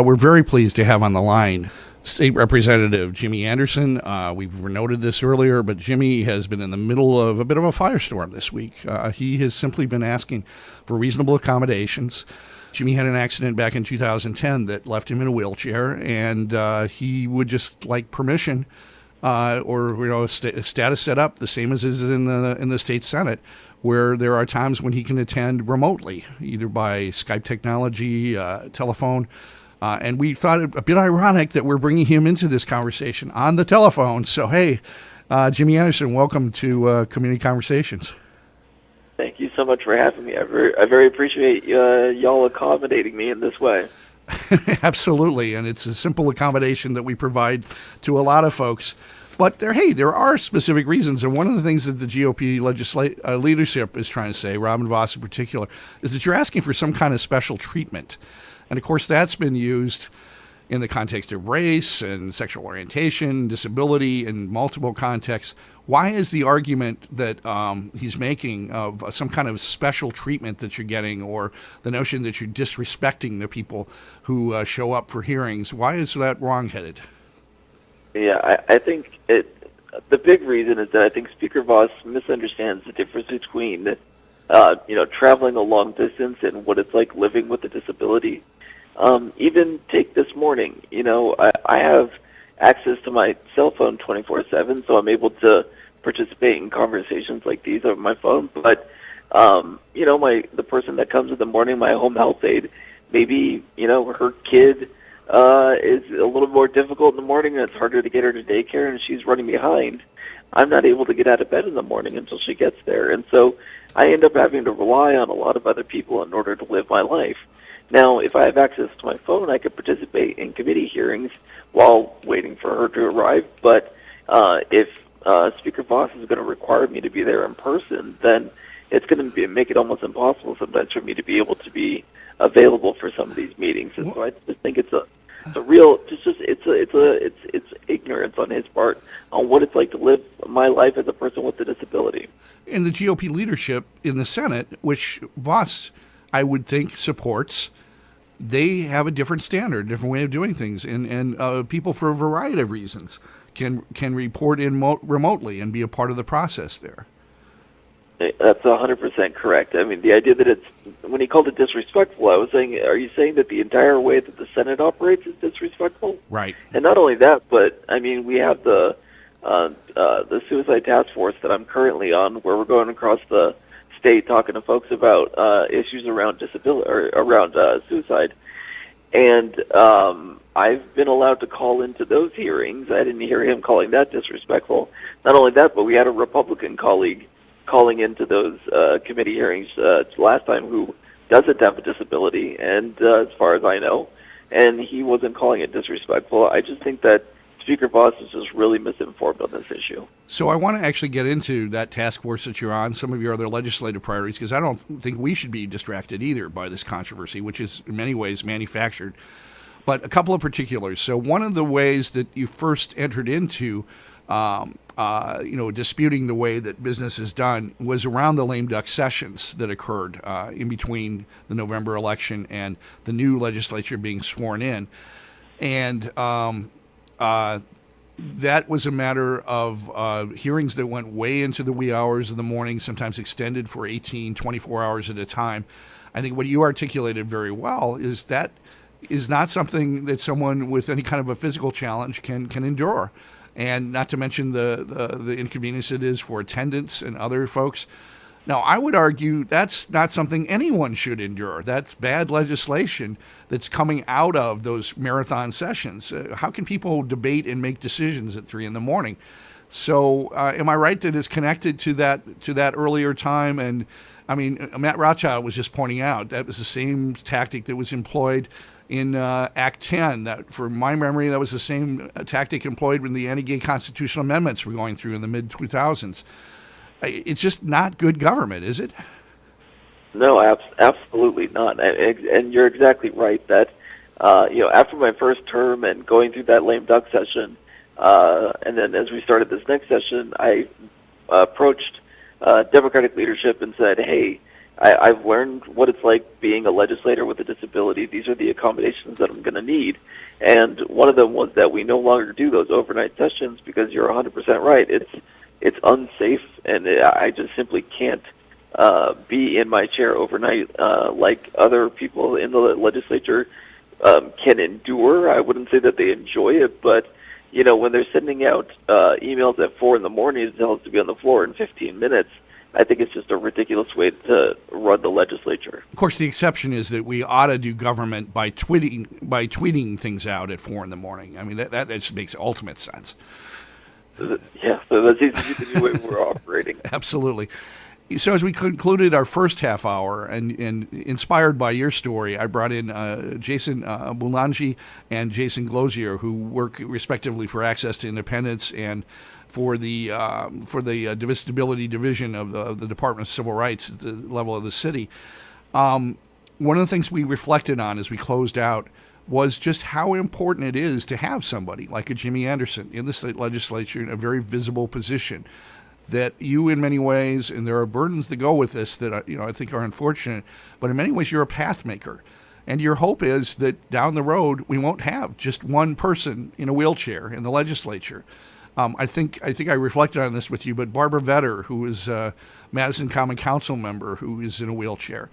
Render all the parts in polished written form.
We're very pleased to have on the line State Representative Jimmy Anderson. We've noted this earlier, but Jimmy has been in the middle of a bit of a firestorm this week. He has simply been asking for reasonable accommodations. Jimmy had an accident back in 2010 that left him in a wheelchair, and he would just like permission or a status set up the same as is in the state Senate, where there are times when he can attend remotely, either by Skype technology, telephone. And we thought it a bit ironic that we're bringing him into this conversation on the telephone. So, hey, Jimmy Anderson, welcome to Community Conversations. Thank you so much for having me. I very appreciate y'all accommodating me in this way. Absolutely, and it's a simple accommodation that we provide to a lot of folks. But there are specific reasons, and one of the things that the GOP leadership is trying to say, Robin Vos in particular, is that you're asking for some kind of special treatment. And, of course, that's been used in the context of race and sexual orientation, disability, in multiple contexts. Why is the argument that he's making of some kind of special treatment that you're getting, or the notion that you're disrespecting the people who show up for hearings, why is that wrong-headed? Yeah, I think the big reason is that I think Speaker Vos misunderstands the difference between traveling a long distance and what it's like living with a disability. Even take this morning, I have access to my cell phone 24/7, so I'm able to participate in conversations like these over my phone. But, the person that comes in the morning, my home health aide, maybe, her kid is a little more difficult in the morning and it's harder to get her to daycare and she's running behind. I'm not able to get out of bed in the morning until she gets there. And so I end up having to rely on a lot of other people in order to live my life. Now, if I have access to my phone, I could participate in committee hearings while waiting for her to arrive. But if Speaker Vos is going to require me to be there in person, then it's going to make it almost impossible sometimes for me to be able to be available for some of these meetings. And so I just think it's ignorance on his part on what it's like to live my life as a person with a disability. And the GOP leadership in the Senate, which Vos, I would think, supports, they have a different standard, different way of doing things, and people for a variety of reasons can report in remotely and be a part of the process there. That's 100% correct. I mean, the idea that when he called it disrespectful, I was saying, are you saying that the entire way that the Senate operates is disrespectful? Right. And not only that, but I mean, we have the suicide task force that I'm currently on, where we're going across the state talking to folks about issues around disability or around suicide, and I've been allowed to call into those hearings. I didn't hear him calling that disrespectful. Not only that, but we had a Republican colleague calling into those committee hearings last time who doesn't have a disability, and as far as I know, and he wasn't calling it disrespectful. I just think that Speaker Vos is just really misinformed on this issue. So I want to actually get into that task force that you're on, some of your other legislative priorities, because I don't think we should be distracted either by this controversy, which is in many ways manufactured. But a couple of particulars. So one of the ways that you first entered into disputing the way that business is done was around the lame duck sessions that occurred in between the November election and the new legislature being sworn in. And that was a matter of hearings that went way into the wee hours of the morning, sometimes extended for 18, 24 hours at a time. I think what you articulated very well is that is not something that someone with any kind of a physical challenge can endure. And not to mention the inconvenience it is for attendants and other folks. Now, I would argue that's not something anyone should endure. That's bad legislation that's coming out of those marathon sessions. How can people debate and make decisions at 3 a.m? So am I right that it's connected to that earlier time? And, I mean, Matt Rothschild was just pointing out that was the same tactic that was employed in Act 10. That, from my memory, that was the same tactic employed when the anti-gay constitutional amendments were going through in the mid-2000s. It's just not good government, is it? No, absolutely not. And you're exactly right that, after my first term and going through that lame duck session, and then as we started this next session, I approached Democratic leadership and said, hey, I've learned what it's like being a legislator with a disability. These are the accommodations that I'm going to need. And one of them was that we no longer do those overnight sessions because you're 100% right. It's unsafe, and I just simply can't be in my chair overnight like other people in the legislature can endure. I wouldn't say that they enjoy it, but when they're sending out emails at 4 in the morning to tell us to be on the floor in 15 minutes, I think it's just a ridiculous way to run the legislature. Of course, the exception is that we ought to do government by tweeting things out at 4 in the morning. I mean, that just makes ultimate sense. Yeah, so that seems to be the new way we're operating. Absolutely. So as we concluded our first half hour, and inspired by your story, I brought in Jason Boulangi and Jason Glozier, who work respectively for Access to Independence and for the Disability Division of the Department of Civil Rights at the level of the city. One of the things we reflected on as we closed out was just how important it is to have somebody like a Jimmy Anderson in the state legislature in a very visible position. That you, in many ways, and there are burdens that go with this that I think are unfortunate, but in many ways you're a path maker, and your hope is that down the road we won't have just one person in a wheelchair in the legislature. I think I reflected on this with you, but Barbara Vetter, who is a Madison Common Council member who is in a wheelchair,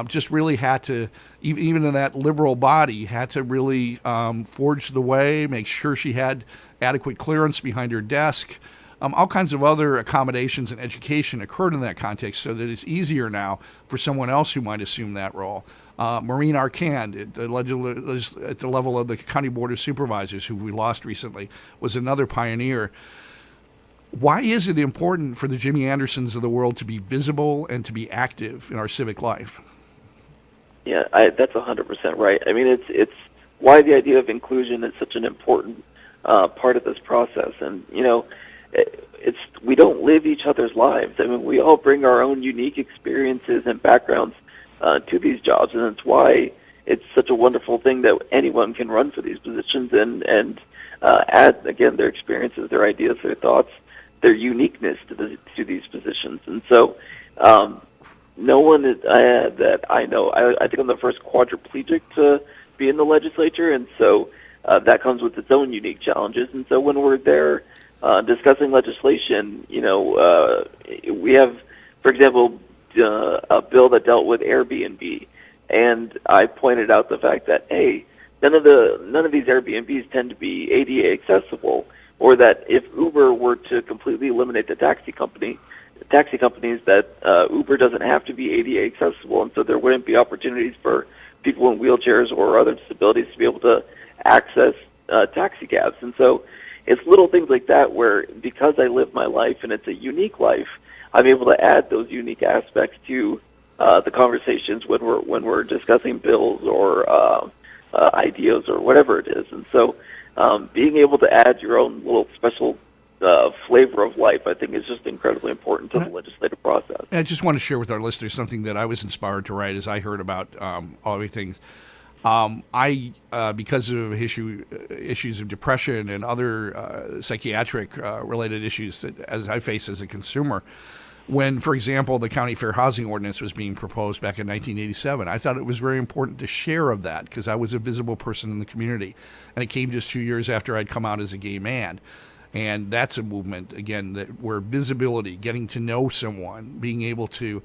just really had to, even in that liberal body, had to really forge the way, make sure she had adequate clearance behind her desk. All kinds of other accommodations and education occurred in that context so that it's easier now for someone else who might assume that role. Maureen Arcand at the level of the County Board of Supervisors, who we lost recently, was another pioneer. Why is it important for the Jimmy Andersons of the world to be visible and to be active in our civic life? Yeah, that's 100% right. I mean, it's why the idea of inclusion is such an important part of this process. And, we don't live each other's lives. I mean, we all bring our own unique experiences and backgrounds to these jobs, and that's why it's such a wonderful thing that anyone can run for these positions and add, again, their experiences, their ideas, their thoughts, their uniqueness to these positions. And so no one that I know, I think I'm the first quadriplegic to be in the legislature, and so that comes with its own unique challenges. And so when we're there discussing legislation, we have, for example, a bill that dealt with Airbnb, and I pointed out the fact that none of these Airbnbs tend to be ADA accessible, or that if Uber were to completely eliminate the taxi companies, that Uber doesn't have to be ADA accessible, and so there wouldn't be opportunities for people in wheelchairs or other disabilities to be able to access taxi cabs. And so it's little things like that where, because I live my life and it's a unique life, I'm able to add those unique aspects to the conversations when we're discussing bills or ideas or whatever it is. And so being able to add your own little special flavor of life, I think, is just incredibly important to the legislative process. I just want to share with our listeners something that I was inspired to write as I heard about all these things. Because of issues of depression and other psychiatric related issues that as I face as a consumer, when, for example, the county fair housing ordinance was being proposed back in 1987, I thought it was very important to share of that because I was a visible person in the community. And it came just 2 years after I'd come out as a gay man. And that's a movement, again, where visibility, getting to know someone, being able to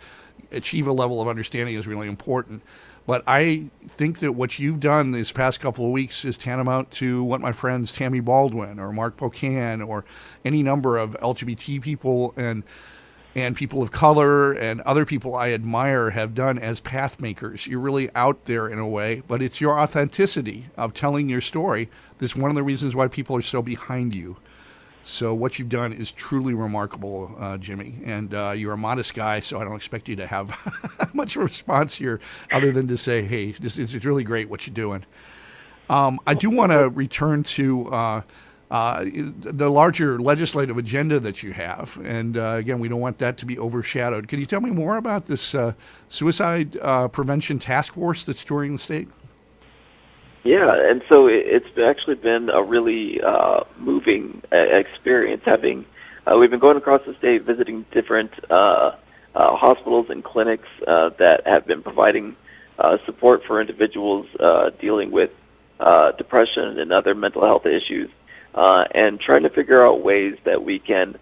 achieve a level of understanding is really important. But I think that what you've done these past couple of weeks is tantamount to what my friends Tammy Baldwin or Mark Pocan or any number of LGBT people and people of color and other people I admire have done as path makers. You're really out there in a way, but it's your authenticity of telling your story that's one of the reasons why people are so behind you. So what you've done is truly remarkable, Jimmy, and you're a modest guy, so I don't expect you to have much response here other than to say, hey, it's really great what you're doing. I do want to return to the larger legislative agenda that you have, and again, we don't want that to be overshadowed. Can you tell me more about this suicide prevention task force that's touring the state? Yeah, and so it's actually been a really moving experience. We've been going across the state, visiting different hospitals and clinics that have been providing support for individuals dealing with depression and other mental health issues, and trying to figure out ways that we can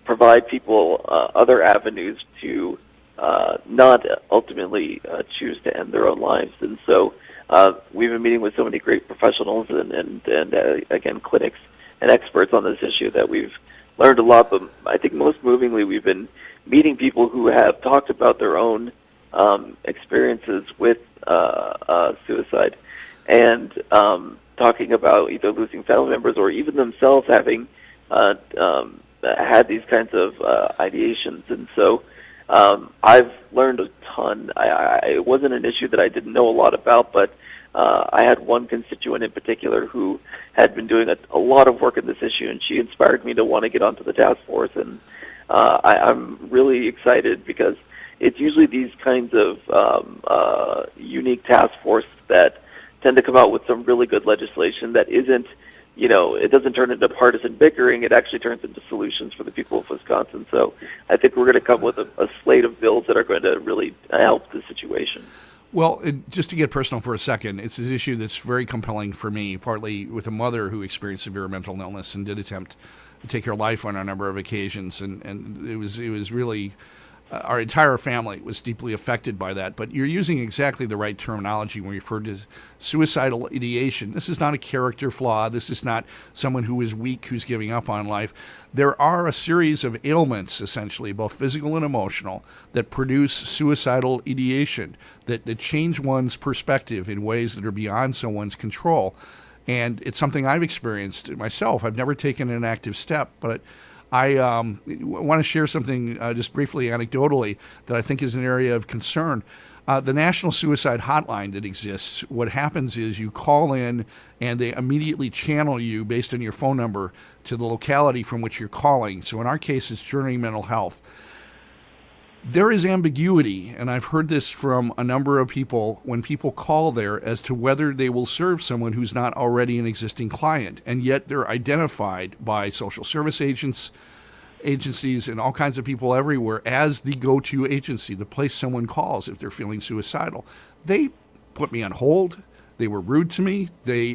provide people other avenues to not ultimately choose to end their own lives. And so we've been meeting with so many great professionals and again, clinics and experts on this issue that we've learned a lot. But I think most movingly, we've been meeting people who have talked about their own experiences with suicide, and talking about either losing family members or even themselves having had these kinds of ideations. And so I've learned a ton. It wasn't an issue that I didn't know a lot about, but I had one constituent in particular who had been doing a lot of work in this issue, and she inspired me to want to get onto the task force. And I'm really excited because it's usually these kinds of unique task forces that tend to come out with some really good legislation that isn't, it doesn't turn into partisan bickering. It actually turns into solutions for the people of Wisconsin. So I think we're going to come with a slate of bills that are going to really help the situation. Well, just to get personal for a second, it's an issue that's very compelling for me, partly with a mother who experienced severe mental illness and did attempt to take her life on a number of occasions. And it was really... our entire family was deeply affected by that. But you're using exactly the right terminology when you refer to suicidal ideation. This is not a character flaw. This is not someone who is weak, who's giving up on life. There are a series of ailments, essentially, both physical and emotional, that produce suicidal ideation, that change one's perspective in ways that are beyond someone's control. And it's something I've experienced myself. I've never taken an active step, but I want to share something just briefly, anecdotally, that I think is an area of concern. The National Suicide Hotline that exists, what happens is you call in and they immediately channel you based on your phone number to the locality from which you're calling. So in our case, it's Journey Mental Health. There is ambiguity, and I've heard this from a number of people when people call there as to whether they will serve someone who's not already an existing client, and yet they're identified by social service agencies and all kinds of people everywhere as the go-to agency, the place someone calls if they're feeling suicidal. They put me on hold. They were rude to me. They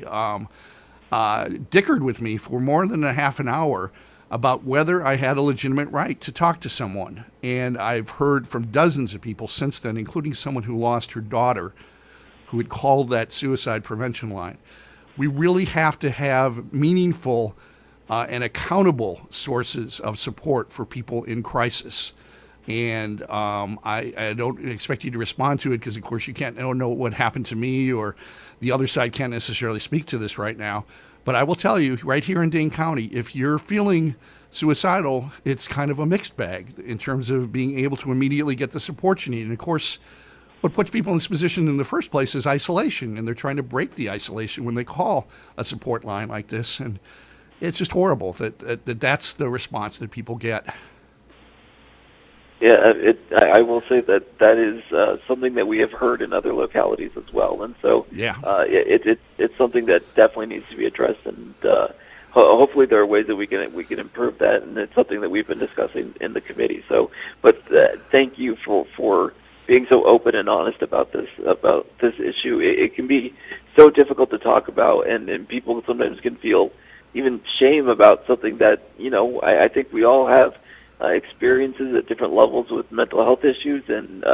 dickered with me for more than a half an hour about whether I had a legitimate right to talk to someone. And I've heard from dozens of people since then, including someone who lost her daughter, who had called that suicide prevention line. We really have to have meaningful and accountable sources of support for people in crisis. And I don't expect you to respond to it because, of course, you can't know what happened to me, or the other side can't necessarily speak to this right now. But I will tell you, right here in Dane County, if you're feeling suicidal, it's kind of a mixed bag in terms of being able to immediately get the support you need. And, of course, what puts people in this position in the first place is isolation, and they're trying to break the isolation when they call a support line like this. And it's just horrible that's the response that people get. Yeah, I will say that is something that we have heard in other localities as well, and so yeah, it's something that definitely needs to be addressed, and hopefully there are ways that we can improve that, and it's something that we've been discussing in the committee. So, but thank you for being so open and honest about this issue. It can be so difficult to talk about, and people sometimes can feel even shame about something that I think we all have experiences at different levels with mental health issues, and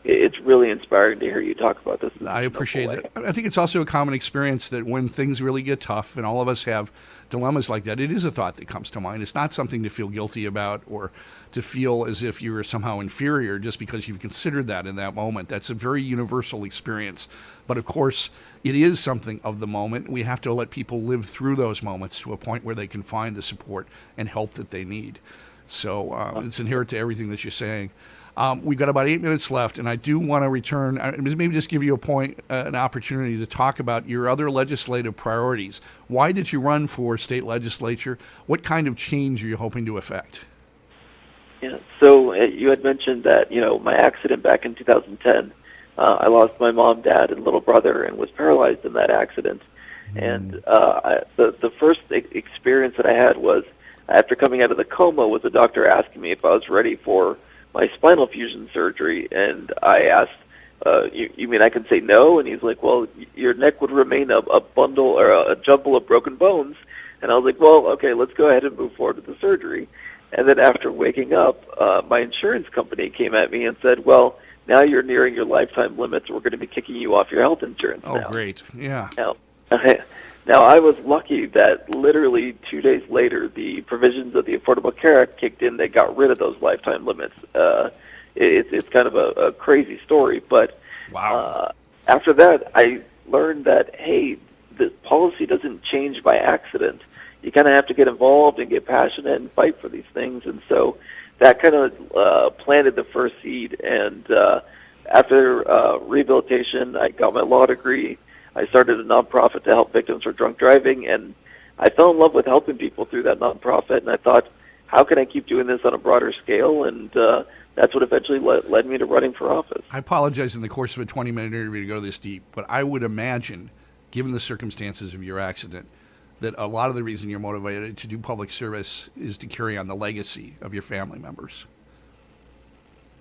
it's really inspiring to hear you talk about this. I appreciate that. I think it's also a common experience that when things really get tough, and all of us have dilemmas like that, it is a thought that comes to mind. It's not something to feel guilty about or to feel as if you're somehow inferior just because you've considered that in that moment. That's a very universal experience. But of course, it is something of the moment. We have to let people live through those moments to a point where they can find the support and help that they need. So it's inherent to everything that you're saying. We've got about 8 minutes left, and I do want to return, maybe just give you an opportunity to talk about your other legislative priorities. Why did you run for state legislature? What kind of change are you hoping to affect? Yeah, so you had mentioned that, my accident back in 2010, I lost my mom, dad, and little brother and was paralyzed in that accident. And the first experience that I had was, after coming out of the coma, was the doctor asking me if I was ready for my spinal fusion surgery, and I asked, you mean I can say no? And he's like, well, your neck would remain a bundle or a jumble of broken bones. And I was like, well, okay, let's go ahead and move forward with the surgery. And then after waking up, my insurance company came at me and said, well, now you're nearing your lifetime limits. We're going to be kicking you off your health insurance now. Oh, great. Yeah. Now, I was lucky that literally 2 days later, the provisions of the Affordable Care Act kicked in. They got rid of those lifetime limits. It's kind of a crazy story. But wow. After that, I learned that, hey, the policy doesn't change by accident. You kind of have to get involved and get passionate and fight for these things. And so that kind of planted the first seed. And after rehabilitation, I got my law degree. I started a nonprofit to help victims for drunk driving, and I fell in love with helping people through that nonprofit. And I thought, how can I keep doing this on a broader scale? And that's what eventually led me to running for office. I apologize in the course of a 20-minute interview to go this deep, but I would imagine, given the circumstances of your accident, that a lot of the reason you're motivated to do public service is to carry on the legacy of your family members.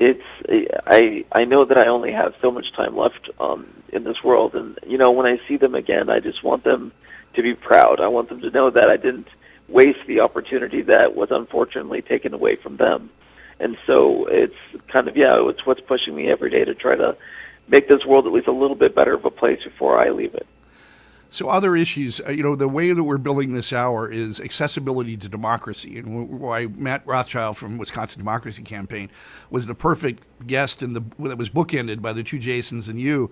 I know that I only have so much time left in this world, and when I see them again, I just want them to be proud. I want them to know that I didn't waste the opportunity that was unfortunately taken away from them. And so it's kind of it's what's pushing me every day to try to make this world at least a little bit better of a place before I leave it. So other issues, the way that we're building this hour is accessibility to democracy. And why Matt Rothschild from Wisconsin Democracy Campaign was the perfect guest that was bookended by the two Jasons and you,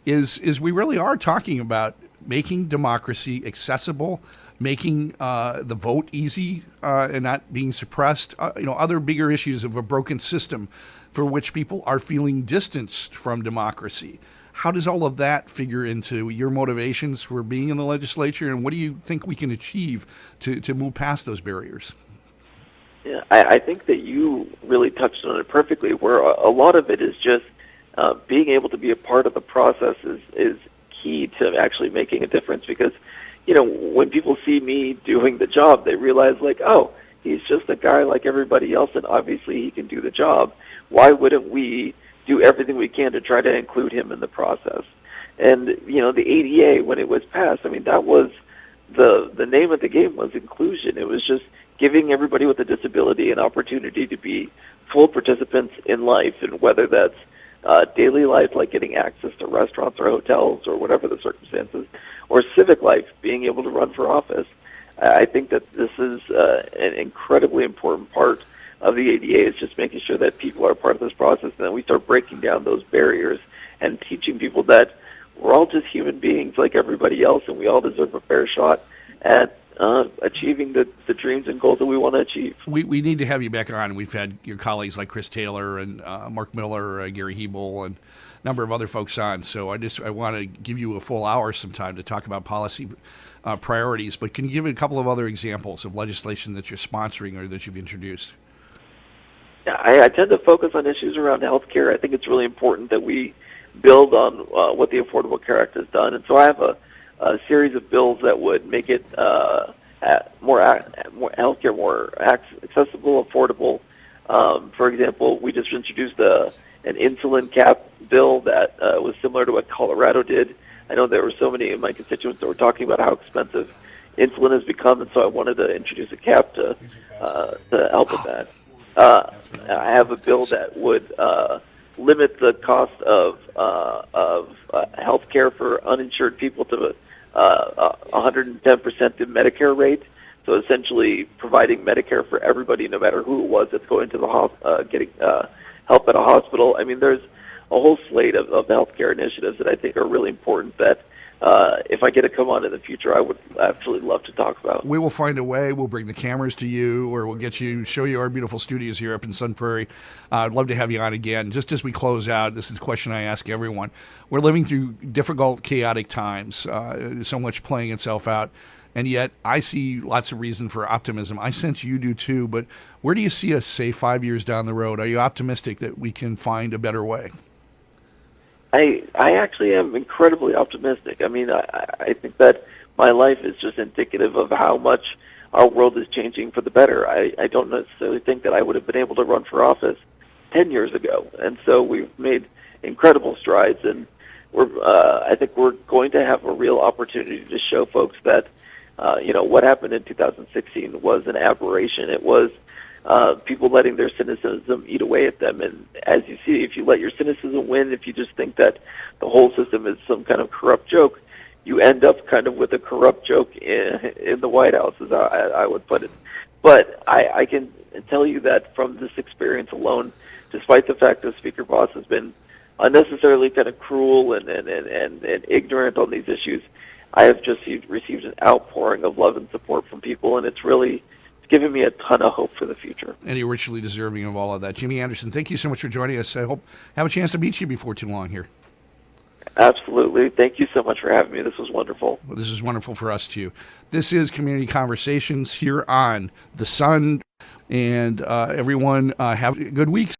is we really are talking about making democracy accessible, making the vote easy and not being suppressed, other bigger issues of a broken system for which people are feeling distanced from democracy. How does all of that figure into your motivations for being in the legislature, and what do you think we can achieve to move past those barriers? Yeah, I think that you really touched on it perfectly, where a lot of it is just being able to be a part of the process is key to actually making a difference, because when people see me doing the job, they realize, like, oh, he's just a guy like everybody else, and obviously he can do the job. Why wouldn't we do everything we can to try to include him in the process? And the ADA, when it was passed, that was the name of the game, was inclusion. It was just giving everybody with a disability an opportunity to be full participants in life, and whether that's daily life, like getting access to restaurants or hotels or whatever the circumstances, or civic life, being able to run for office. I think that this is an incredibly important part of the ADA, is just making sure that people are part of this process, and then we start breaking down those barriers and teaching people that we're all just human beings like everybody else, and we all deserve a fair shot at achieving the dreams and goals that we want to achieve. We need to have you back on. We've had your colleagues like Chris Taylor and Mark Miller, Gary Hebel, and a number of other folks on. So I want to give you a full hour sometime to talk about policy priorities. But can you give a couple of other examples of legislation that you're sponsoring or that you've introduced? Yeah, I tend to focus on issues around health care. I think it's really important that we build on what the Affordable Care Act has done. And so I have a series of bills that would make it more healthcare more accessible, affordable. For example, we just introduced an insulin cap bill that was similar to what Colorado did. I know there were so many of my constituents that were talking about how expensive insulin has become, and so I wanted to introduce a cap to help with that. I have a bill that would limit the cost of health care for uninsured people to 110% the Medicare rate. So essentially providing Medicare for everybody, no matter who it was that's going to the getting help at a hospital. There's a whole slate of healthcare initiatives that I think are really important that if I get to come on in the future, I would absolutely love to talk about. We will find a way. We'll bring the cameras to you, or we'll show you our beautiful studios here up in Sun Prairie. I'd love to have you on again. Just as we close out, this is a question I ask everyone. We're living through difficult, chaotic times, so much playing itself out, and yet I see lots of reason for optimism. I sense you do too, but where do you see us, say, 5 years down the road? Are you optimistic that we can find a better way? I actually am incredibly optimistic. I think that my life is just indicative of how much our world is changing for the better. I don't necessarily think that I would have been able to run for office 10 years ago. And so we've made incredible strides, and I think we're going to have a real opportunity to show folks that, what happened in 2016 was an aberration. It was people letting their cynicism eat away at them. And as you see, if you let your cynicism win, if you just think that the whole system is some kind of corrupt joke, you end up kind of with a corrupt joke in the White House, as I would put it. But I can tell you that from this experience alone, despite the fact that Speaker Vos has been unnecessarily kind of cruel and ignorant on these issues, I have just received an outpouring of love and support from people, and it's given me a ton of hope for the future. And you're richly deserving of all of that. Jimmy Anderson, thank you so much for joining us. I hope I have a chance to meet you before too long here. Absolutely. Thank you so much for having me. This was wonderful. Well, this is wonderful for us, too. This is Community Conversations here on The Sun. And everyone, have a good week.